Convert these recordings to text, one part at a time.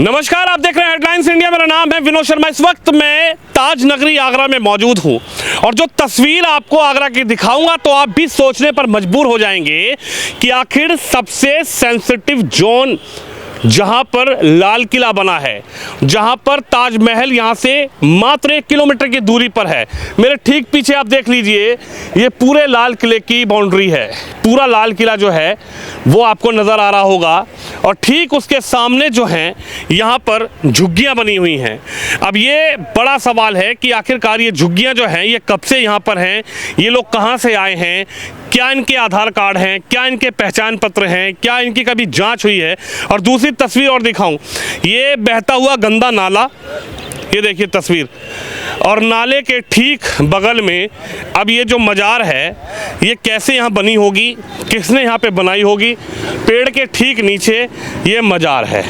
नमस्कार, आप देख रहे हैं हेडलाइंस इंडिया। मेरा नाम है विनोद शर्मा। इस वक्त मैं ताज नगरी आगरा में मौजूद हूं और जो तस्वीर आपको आगरा की दिखाऊंगा तो आप भी सोचने पर मजबूर हो जाएंगे कि आखिर सबसे सेंसिटिव जोन जहां पर लाल किला बना है, जहां पर ताजमहल यहां से मात्र 1 किलोमीटर की दूरी पर है। मेरे ठीक पीछे आप देख लीजिए, ये पूरे लाल किले की बाउंड्री है। पूरा लाल किला जो है वो आपको नज़र आ रहा होगा और ठीक उसके सामने जो है यहाँ पर झुग्गियाँ बनी हुई हैं। अब ये बड़ा सवाल है कि आखिरकार ये झुग्गियाँ जो हैं ये कब से यहाँ पर हैं, ये लोग कहाँ से आए हैं, क्या इनके आधार कार्ड हैं, क्या इनके पहचान पत्र हैं, क्या इनकी कभी जांच हुई है। और दूसरी तस्वीर और दिखाऊं, ये बहता हुआ गंदा नाला, ये देखिए तस्वीर, और नाले के ठीक बगल में अब ये जो मज़ार है ये कैसे यहाँ बनी होगी, किसने यहाँ पे बनाई होगी। पेड़ के ठीक नीचे ये मज़ार है।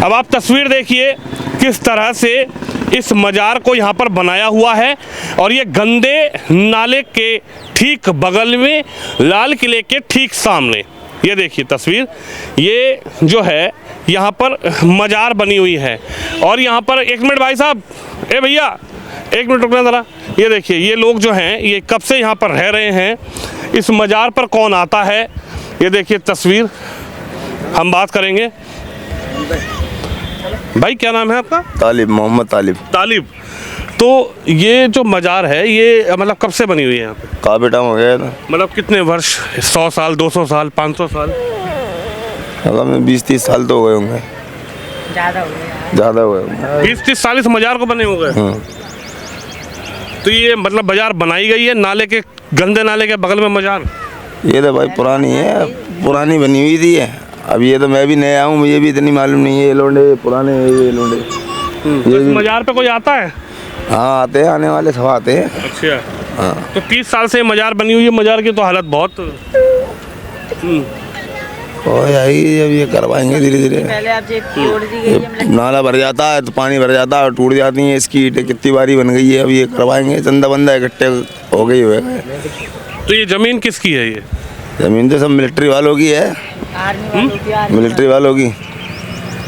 अब आप तस्वीर देखिए किस तरह से इस मज़ार को यहाँ पर बनाया हुआ है और ये गंदे नाले के ठीक बगल में लाल किले के ठीक सामने ये देखिए तस्वीर, ये जो है यहाँ पर मज़ार बनी हुई है। और यहाँ पर एक मिनट भाई साहब, ए भैया एक मिनट रुकना ज़रा। ये देखिए ये लोग जो हैं ये कब से यहाँ पर रह रहे हैं, इस मज़ार पर कौन आता है, ये देखिए तस्वीर। हम बात करेंगे। भाई क्या नाम है आपका? तालिब, मोहम्मद तालिब। तालिब, तो ये जो मज़ार है ये मतलब कब से बनी हुई है यहाँ पे? काफ़ी टाइम हो गया था। मतलब कितने वर्ष? 100 साल, 200 साल, 500 साल? अगर मैं 20-30 साल तो हो गए होंगे। ज़्यादा हो गए 20-30 साल इस मज़ार को बने हो गए। तो ये मतलब बाजार बनाई गई है नाले के, गंदे नाले के बगल में मज़ार? ये तो भाई पुरानी है, पुरानी बनी हुई थी। अब ये तो मैं भी नया हूँ, मुझे भी इतनी मालूम नहीं है। ये लोंडे पुराने हैं, ये लोंडे। तो इस मज़ार पे कोई आता है? हाँ आते हैं, आने वाले सब आते हैं। अच्छा हाँ। तो 30 साल से मज़ार बनी हुई है। मज़ार की तो हालत बहुत हो जाएगी, जब ये करवाएंगे धीरे धीरे। पहले आप ये तोड़ दी गई, नाला भर जाता है तो पानी भर जाता है और टूट जाती है। इसकी ईंटें कितनी बारी बन गई है, अब ये करवाएंगे। चंदा बंदा इकट्ठे हो गई हुए। तो ये ज़मीन किसकी है? ये ज़मीन तो सब मिलिट्री वालों की है, मिलिट्री वालों की।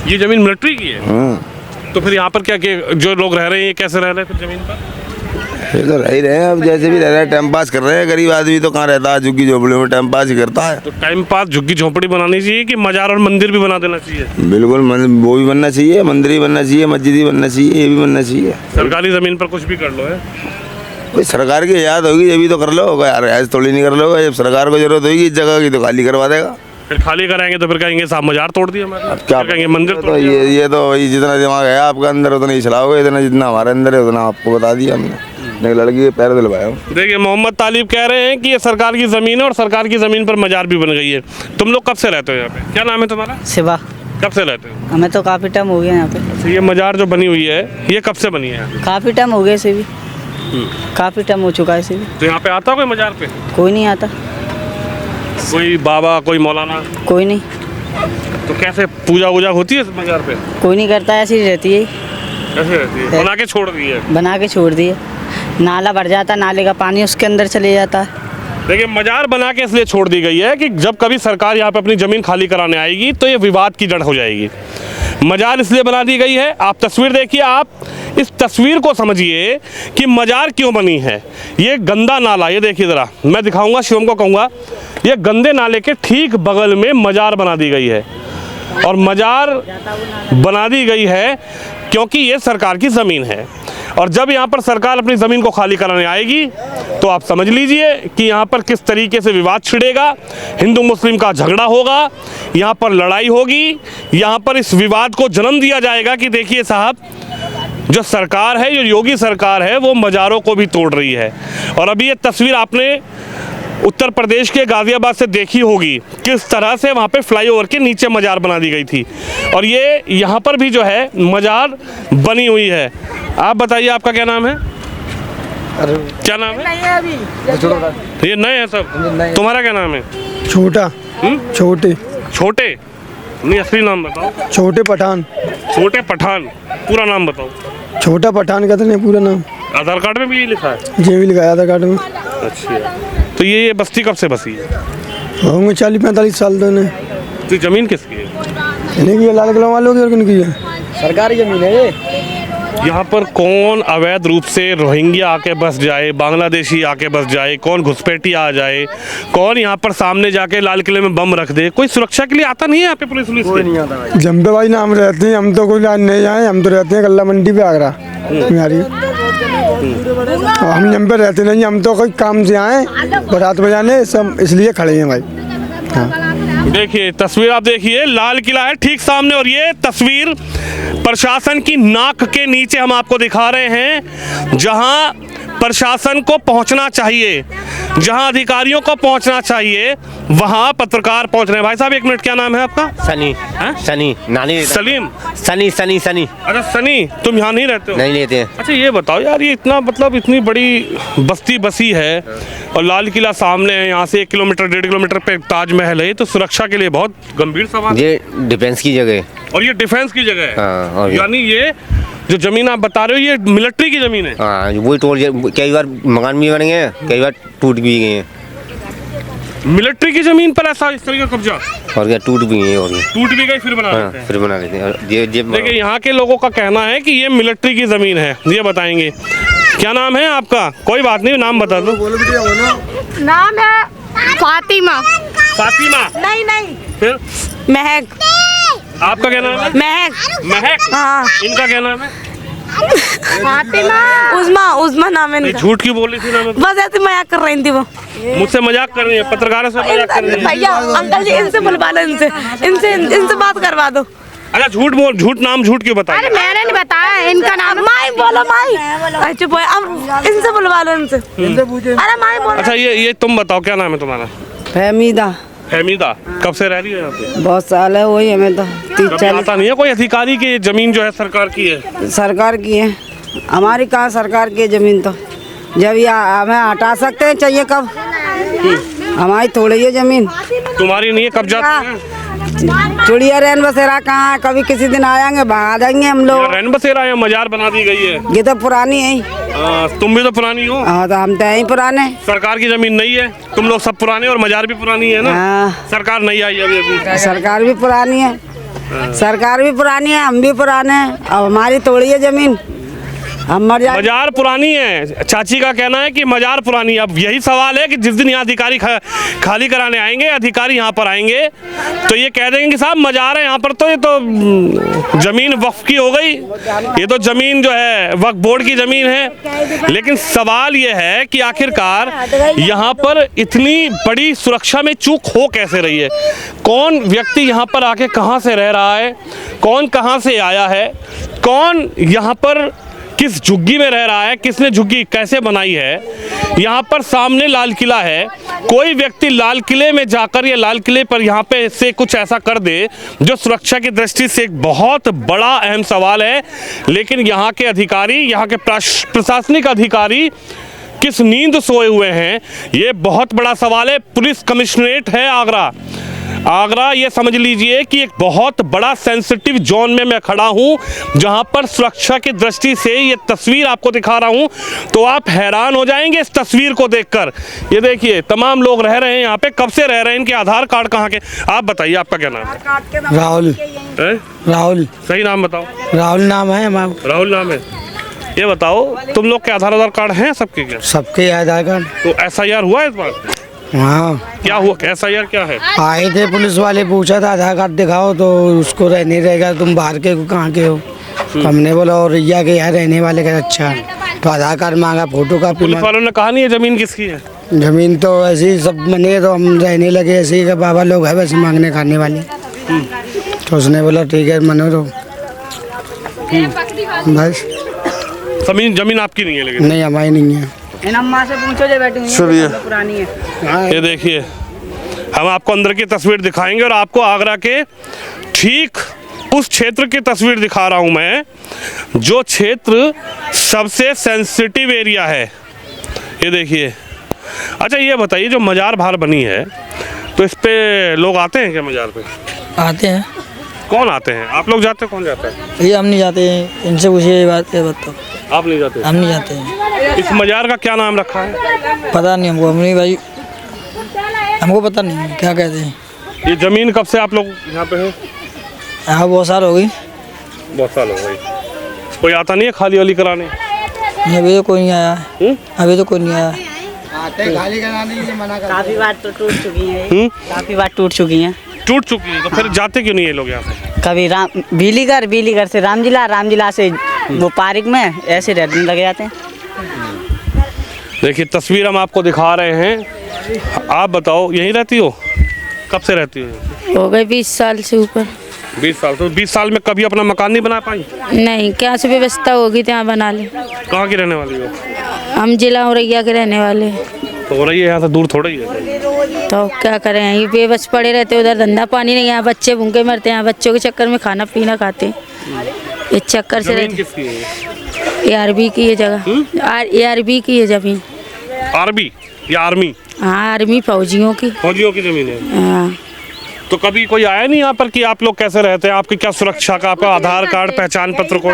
ये ज़मीन मिलिट्री की है? तो फिर यहाँ पर क्या जो लोग रह रहे हैं ये कैसे रह रहे हैं फिर ज़मीन पर? ये तो रह ही रहे हैं, अब जैसे भी रह रहे हैं, टाइम पास कर रहे हैं। गरीब आदमी तो कहाँ रहता है, झुग्गी झोपड़ी में टाइम पास ही करता है। तो टाइम पास झुग्गी झोपड़ी बनानी चाहिए कि मज़ार और मंदिर भी बना देना चाहिए? बिल्कुल, वो भी बनना चाहिए, मंदिर भी बनना चाहिए, मस्जिद भी बनना चाहिए, ये भी बनना चाहिए। सरकारी ज़मीन पर कुछ भी कर लो है। कोई सरकार की याद होगी जब भी तो कर लो, यार ऐसे थोड़ी नहीं कर लो। जब सरकार को जरूरत होगी इस जगह की तो खाली करवा देगा। फिर खाली कराएंगे तो फिर कहेंगे साहब मज़ार तोड़ दिया हमारा, क्या फिर कहेंगे मंदिर तोड़ तो दिया। ये तो वही, जितना दिमाग है आपका अंदर उतना ही चलाओगे, इतना जितना हमारे अंदर है उतना आपको बता दिया हमने। एक लड़की के पैर दिलवाया हूँ। देखिए मोहम्मद तालिब कह रहे हैं कि ये सरकार की ज़मीन है और सरकार की ज़मीन पर मज़ार भी बन गई है। तुम लोग कब से रहते हो यहाँ पे? क्या नाम है तुम्हारा? शिवा। कब से रहते हो? हमें तो काफ़ी टाइम हो गया यहाँ पे। अच्छा, ये मज़ार जो बनी हुई है ये कब से बनी है? काफ़ी टाइम हो गया इसे भी, काफ़ी टाइम हो चुका है इसे भी। तो यहाँ पे आता कोई मज़ार पे? कोई नहीं आता, कोई बाबा, कोई मौलाना? कोई नहीं, तो कैसे पूजा वूजा होती है इस मज़ार पे? कोई नहीं करता है, ऐसी रहती है, कैसे रहती है? बना के छोड़ दी है? बना के छोड़ दिए। नाला भर जाता है, नाले का पानी उसके अंदर चले जाता है। देखिए मज़ार बना के इसलिए छोड़ दी गई है कि जब कभी सरकार यहाँ पे अपनी ज़मीन खाली कराने आएगी तो ये विवाद की जड़ हो जाएगी। मज़ार इसलिए बना दी गई है। आप तस्वीर देखिए, आप इस तस्वीर को समझिए कि मज़ार क्यों बनी है। ये गंदा नाला, ये देखिए ज़रा, मैं दिखाऊंगा, शिवम को कहूँगा, ये गंदे नाले के ठीक बगल में मज़ार बना दी गई है। और मज़ार बना दी गई है क्योंकि ये सरकार की ज़मीन है और जब यहाँ पर सरकार अपनी ज़मीन को खाली कराने आएगी तो आप समझ लीजिए कि यहाँ पर किस तरीके से विवाद छिड़ेगा, हिंदू मुस्लिम का झगड़ा होगा, यहाँ पर लड़ाई होगी, यहाँ पर इस विवाद को जन्म दिया जाएगा कि देखिए साहब, जो सरकार है, जो योगी सरकार है, वो मज़ारों को भी तोड़ रही है। और अभी ये तस्वीर आपने उत्तर प्रदेश के गाज़ियाबाद से देखी होगी, किस तरह से वहाँ पे फ्लाईओवर के नीचे मज़ार बना दी गई थी और ये यहाँ पर भी जो है मज़ार बनी हुई है। आप बताइए आपका क्या नाम है? क्या नाम है? ये नए हैं सब। तुम्हारा क्या नाम है? छोटा। छोटे छोटे? नहीं असली नाम बताओ। छोटे पठान। छोटे पठान, पूरा नाम बताओ। छोटा पठान कहते हैं पूरा नाम। आधार कार्ड में भी यही लिखा है? जी भी लिखा है आधार कार्ड में। अच्छा, तो ये बस्ती कब से बसी है? होंगे 40-45 साल तो इन्हें। तो ज़मीन किसकी है? इन्हीं की है, लाल किला वालों की, और किन की है? सरकारी जमीन है ये। यहाँ पर कौन अवैध रूप से रोहिंग्या आके बस जाए, बांग्लादेशी आके बस जाए, कौन घुसपैठी आ जाए, कौन यहाँ पर सामने जाके लाल किले में बम रख दे, कोई सुरक्षा के लिए आता नहीं है यहाँ पे पुलिस के? जम्बे भाई नाम रहते हैं, हम तो कोई लाइन नहीं जाए, हम तो रहते हैं गल्ला मंडी पे आगरा बिहारी। हम जम पे रहते नहीं, हम तो कोई काम से आए बारात बजाने सब, इसलिए खड़े हैं भाई। हाँ। देखिए तस्वीर आप देखिए, लाल किला है ठीक सामने और ये तस्वीर प्रशासन की नाक के नीचे हम आपको दिखा रहे हैं, जहां प्रशासन को पहुंचना चाहिए, जहां अधिकारियों को पहुंचना चाहिए, वहां पत्रकार पहुंच रहे हैं। भाई साहब एक मिनट, क्या नाम है आपका? सनी। सनी नानी सलीम। सनी सनी सनी अच्छा सनी, तुम यहाँ नहीं रहते हो? नहीं लेते हैं। अच्छा ये बताओ यार, ये इतना मतलब इतनी बड़ी बस्ती बसी है और लाल किला सामने है, यहाँ से 1 किलोमीटर 1.5 किलोमीटर पे ताजमहल है, तो सुरक्षा के लिए बहुत गंभीर सवाल है। ये डिफेंस की जगह है। और ये डिफेंस की जगह है। हाँ, और यानी ये जो जमीन आप बता रहे हो ये मिलिट्री की जमीन है। हाँ, वही टोल कई बार मकान भी बन गए हैं, कई बार टूट भी गए हैं। मिलिट्री की जमीन पर ऐसा इस तरह का कब्जा, और क्या टूट भी गए हैं, और क्या। टूट भी गई फिर बना हाँ, लेते हैं। फिर बना लेते हैं। और ये देखिए यहाँ के लोगों का कहना है कि ये मिलिट्री की जमीन है, ये बताएंगे। क्या नाम है आपका? कोई बात नहीं, नाम बता दो। नाम है फातिमा। फातिमा? नहीं नहीं, फिर महक। आपका क्या नाम है? महक। महक? हाँ। इनका क्या नाम है? फातिमा। उस्मा, उस्मा नाम है ये इनका। झूठ की बोल रही थी नाम है? बस ऐसे मजाक कर रही थी वो। मुझसे मजाक कर रही है, पत्रकारों से मजाक कर रही है। भैया अंकल जी इनसे बुलवा लो, इनसे बात करवा दो। अच्छा झूठ बोल, झूठ नाम झूठ क्यों बताया? अरे मैंने नहीं बताया, इनका नाम माई बोलो माई। अरे चुप हो, अब इनसे बुलवा लो, इनसे। अरे माई बोलो। अच्छा ये तुम बताओ क्या नाम है तुम्हारा? फहमीदा। फहमीदा, कब से रह रही हो यहाँ पे? बहुत साल है, वही हमें तो कभी आता नहीं है कोई अधिकारी की जमीन जो है सरकार की है? सरकार की है, हमारी कहाँ सरकार की है जमीन, तो जब ये हमें हटा सकते हैं, चाहिए कब? हमारी थोड़ी है जमीन। तुम्हारी नहीं है, कब्जा है? चिड़िया रैन बसेरा कहाँ है? कभी किसी दिन आएंगे, भगा देंगे हम लोग। रैन बसेरा है, मजार बना दी गई है। ये तो पुरानी है। तुम भी तो पुरानी हो। हाँ तो हम तो यही पुराने। सरकार की जमीन नहीं है, तुम लोग सब पुराने और मजार भी पुरानी है ना। हाँ। सरकार नहीं आई अभी। सरकार भी पुरानी है, सरकार भी पुरानी है, हम भी पुराने हैं। अब हमारी थोड़ी है जमीन, हम मर जाए। मजार पुरानी है, चाची का कहना है कि मजार पुरानी है। अब यही सवाल है कि जिस दिन यहाँ अधिकारी खाली कराने आएंगे, अधिकारी यहाँ पर आएंगे तो ये कह देंगे कि साहब मजार है यहाँ पर, तो ये तो जमीन वक्फ की हो गई, ये तो जमीन जो है वक्फ बोर्ड की जमीन है। लेकिन सवाल ये है कि आखिरकार यहाँ पर इतनी बड़ी सुरक्षा में चूक हो कैसे रही है? कौन व्यक्ति यहाँ पर आके कहाँ से रह रहा है, कौन कहाँ से आया है, कौन यहाँ पर किस झुग्गी में रह रहा है, किसने झुग्गी कैसे बनाई है? यहाँ पर सामने लाल किला है, कोई व्यक्ति लाल किले में जाकर या लाल किले पर यहाँ पे से कुछ ऐसा कर दे जो सुरक्षा की दृष्टि से एक बहुत बड़ा अहम सवाल है। लेकिन यहाँ के अधिकारी, यहाँ के प्रशासनिक अधिकारी किस नींद सोए हुए हैं, ये बहुत बड़ा सवाल है। पुलिस कमिश्नरेट है आगरा, ये समझ लीजिए कि एक बहुत बड़ा सेंसिटिव जोन में मैं खड़ा हूं, जहां पर सुरक्षा की दृष्टि से ये तस्वीर आपको दिखा रहा हूं तो आप हैरान हो जाएंगे इस तस्वीर को देखकर। ये देखिए तमाम लोग रह रहे हैं यहाँ पे, कब से रह रहे हैं, इनके आधार कार्ड कहाँ के? आप बताइए आपका क्या नाम है? राहुल। राहुल सही नाम बताओ। राहुल नाम है हमारा। राहुल नाम है। ये बताओ तुम लोग के आधार कार्ड हैं सबके क्या? सबके आधार कार्ड। तो SIR हुआ इस बार? हाँ। क्या हुआ? SIR क्या है? आए थे पुलिस वाले, पूछा था आधार कार्ड दिखाओ, तो उसको रहने रहेगा, तुम बाहर के कहाँ के हो? हमने बोला और रिया के यहाँ रहने वाले का। अच्छा, तो आधार कार्ड मांगा, फोटो कापी। पुलिस वालों ने कहा नहीं ये जमीन किसकी है? जमीन तो ऐसे ही सब बने, तो हम रहने लगे ऐसे ही, बाबा लोग है वैसे मांगने खाने वाले। तो उसने बोला ठीक है मनो तो बस। जमीन आपकी नहीं है? लेकिन नहीं, हमारी नहीं है। अम्मा से पूछो जो बैठी हुई है, पुरानी है। ये देखिए हम आपको अंदर की तस्वीर दिखाएंगे और आपको आगरा के ठीक उस क्षेत्र की तस्वीर दिखा रहा हूं मैं, जो क्षेत्र सबसे सेंसिटिव एरिया है। ये देखिए। अच्छा ये बताइए, जो मजार बाहर बनी है तो इस पे लोग आते हैं क्या? मजार पे आते हैं। कौन आते हैं? आप लोग जाते हैं? कौन जाता है? ये हम नहीं जाते हैं, इनसे पूछिए ये बात तो। आप नहीं जाते? हम नहीं जाते हैं। इस मजार का क्या नाम रखा है? पता नहीं हमको, हम नहीं भाई, हमको पता नहीं क्या कहते हैं। ये जमीन कब से आप लोग यहाँ पे हैं? यहाँ बहुत साल हो गई। बहुत साल हो गए। कोई आता नहीं है खाली वाली कराने? अभी तो कोई नहीं आया है। अभी तो कोई नहीं आया। काफी बार तो टूट चुकी है, काफी बार टूट चुकी है। टूट चुकी है तो फिर जाते क्यों नहीं ये लोग यहाँ से? कभी बिलीगढ़ से रामजिला से वो पार्क में ऐसे रहने लगे जाते हैं। देखिए तस्वीर हम आपको दिखा रहे हैं। आप बताओ यहीं रहती हो? कब से रहती हो? हो गए 20 साल से ऊपर। 20 साल। तो 20 साल में कभी अपना मकान नहीं बना पाई? नहीं, क्या से व्यवस्था होगी तो यहाँ बना ले। कहाँ की रहने वाली हो? हम जिला औरैया के रहने वाले। तो हो रही है यहाँ से दूर थोड़ा ही है। तो क्या करें, ये बेबस पड़े रहते, उधर धंधा पानी नहीं, यहाँ बच्चे भूखे मरते हैं, बच्चों के चक्कर में खाना पीना खाते हैं, इस चक्कर से जमीन रहते। किसकी है? ARB की ये जगह, ARB की ये जमीन। आर्मी या आर्मी? हाँ, आर्मी फौजियों की। फौजियों की जमीन है। हाँ। तो कभी कोई आया नहीं यहाँ पर कि आप लोग कैसे रहते हैं, आपकी क्या सुरक्षा का, आपका आधार कार्ड पहचान पत्र कोई?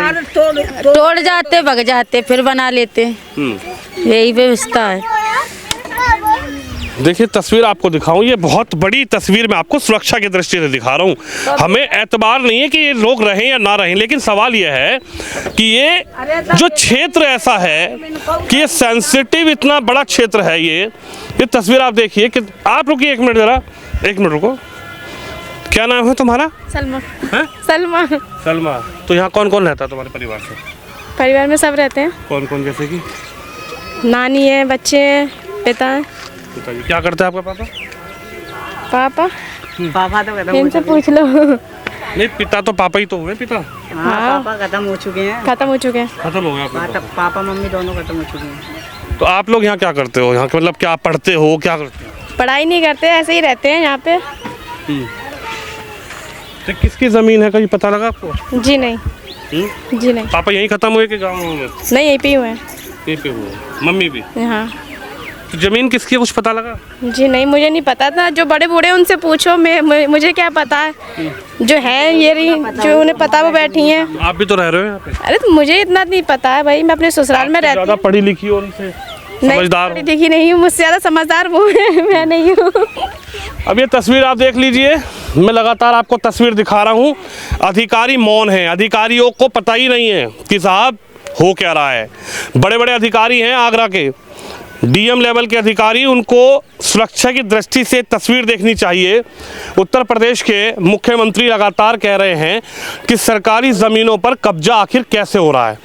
तोड़ जाते, भग जाते, फिर बना लेते, यही व्यवस्था है। देखिए तस्वीर आपको दिखाऊं, ये बहुत बड़ी तस्वीर मैं आपको सुरक्षा की दृष्टि से दिखा रहा हूँ। हमें एतबार नहीं है कि ये लोग रहें या ना रहें, लेकिन सवाल ये है कि ये जो क्षेत्र ऐसा है कि ये सेंसिटिव इतना बड़ा क्षेत्र है। ये तस्वीर आप देखिए कि आप रुकिए 1 मिनट, जरा 1 मिनट रुको। क्या नाम है तुम्हारा? सलमा। हैं? सलमा। सलमा। तो यहाँ कौन कौन रहता है तुम्हारे परिवार से? परिवार में सब रहते हैं। कौन कौन? जैसे कि नानी है, बच्चे हैं, पिता है। पिताजी क्या करते हैं आपका पापा? पापा तो इनसे पूछ लो। नहीं, पिता तो पापा ही तो हुए। पिता हाँ, पापा खत्म हो चुके हैं। खत्म हो चुके हैं। खत्म हो गया आपका? पापा मम्मी दोनों खत्म हो चुके हैं। तो आप लोग यहाँ क्या करते हो? यहाँ मतलब क्या पढ़ते हो, क्या करते हो? पढ़ाई नहीं करते, ऐसे ही रहते हैं यहाँ पे। तो किसकी जमीन है, कहीं पता लगा आपको? जी नहीं। जी नहीं। पापा यहीं खत्म हुए कि गाँव में? नहीं, यहीं पे ही हुए हैं। यहीं पे हुए? मम्मी भी? हाँ। तो जमीन किसकी है, कुछ पता लगा? जी नहीं, मुझे नहीं पता था। जो बड़े बूढ़े उनसे पूछो, मुझे क्या पता है। जो है ये जो उन्हें पता वो बैठी हैं। आप भी तो रह रहे हो यहाँ पे? अरे तो मुझे इतना नहीं पता है भाई, मैं अपने ससुराल में रहती हूँ। ज़्यादा पढ़ी लिखी हो उनसे, समझदार हो? देखी नहीं हूँ, मुझसे ज़्यादा समझदार वो है, मैं नहीं हूँ। अब ये तस्वीर आप देख लीजिए, मैं लगातार आपको तस्वीर दिखा रहा हूँ। अधिकारी मौन हैं, अधिकारियों को पता ही नहीं है कि साहब हो क्या रहा है। बड़े बड़े अधिकारी हैं आगरा के, DM लेवल के अधिकारी, उनको सुरक्षा की दृष्टि से तस्वीर देखनी चाहिए। उत्तर प्रदेश के मुख्यमंत्री लगातार कह रहे हैं कि सरकारी ज़मीनों पर कब्जा आखिर कैसे हो रहा है,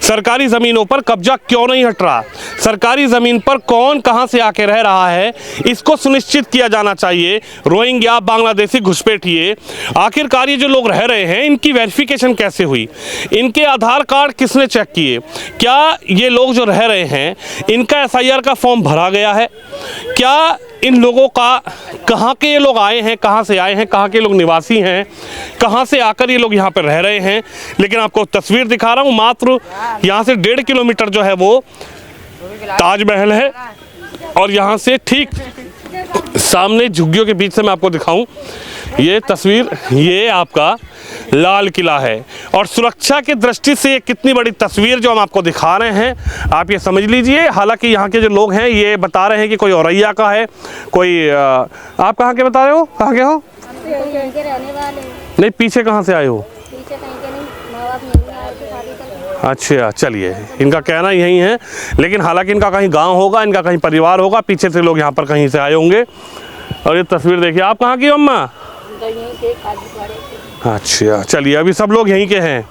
सरकारी ज़मीनों पर कब्जा क्यों नहीं हट रहा, सरकारी ज़मीन पर कौन कहां से आके रह रहा है, इसको सुनिश्चित किया जाना चाहिए। रोहिंग्या, बांग्लादेशी घुसपैठिए, आखिरकार ये जो लोग रह रहे हैं इनकी वेरिफिकेशन कैसे हुई, इनके आधार कार्ड किसने चेक किए, क्या ये लोग जो रह रहे हैं इनका SIR का फॉर्म भरा गया है, क्या इन लोगों का, कहाँ के ये लोग आए हैं, कहाँ से आए हैं, कहाँ के लोग निवासी हैं, कहाँ से आकर ये लोग यहाँ पर रह रहे हैं। लेकिन आपको तस्वीर दिखा रहा हूँ, मात्र यहाँ से 1.5 किलोमीटर जो है वो ताजमहल है, और यहाँ से ठीक सामने झुग्गियों के बीच से मैं आपको दिखाऊं ये तस्वीर, ये आपका लाल किला है। और सुरक्षा की दृष्टि से ये कितनी बड़ी तस्वीर जो हम आपको दिखा रहे हैं, आप ये समझ लीजिए। हालांकि यहाँ के जो लोग हैं ये बता रहे हैं कि कोई औरैया का है, कोई आप कहाँ के बता रहे हो, कहाँ के हो? नहीं, पीछे कहाँ से आए हो? अच्छा, चलिए, इनका कहना यही है। लेकिन हालांकि इनका कहीं गांव होगा, इनका कहीं परिवार होगा, पीछे से लोग यहाँ पर कहीं से आए होंगे। और ये तस्वीर देखिए, आप कहाँ की हो अम्मा? अच्छा, चलिए, अभी सब लोग यहीं के हैं।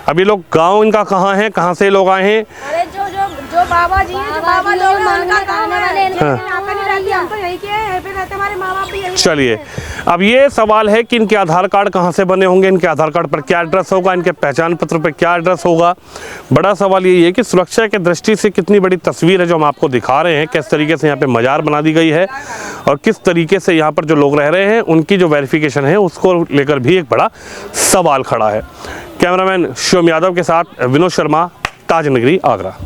अभी लोग गांव इनका कहाँ है, कहाँ से लोग आए हैं? अरे जो बाबा जी हैं, बाबा लोग उनका गाँव है, यहाँ पे नहीं रहती, हम तो यहीं के हैं, यहीं पे रहते, हमारे माँ बाप भी यहीं। चलिए, अब ये सवाल है कि इनके आधार कार्ड कहाँ से बने होंगे, इनके आधार कार्ड पर क्या एड्रेस होगा, इनके पहचान पत्र पर क्या एड्रेस होगा। बड़ा सवाल यही है कि सुरक्षा की दृष्टि से कितनी बड़ी तस्वीर है जो हम आपको दिखा रहे हैं, किस तरीके से यहाँ पे मजार बना दी गई है और किस तरीके से यहाँ पर जो लोग रह रहे हैं उनकी जो वेरिफिकेशन है उसको लेकर भी एक बड़ा सवाल खड़ा है। कैमरामैन शिवम यादव के साथ विनोद शर्मा, ताज नगरी, आगरा।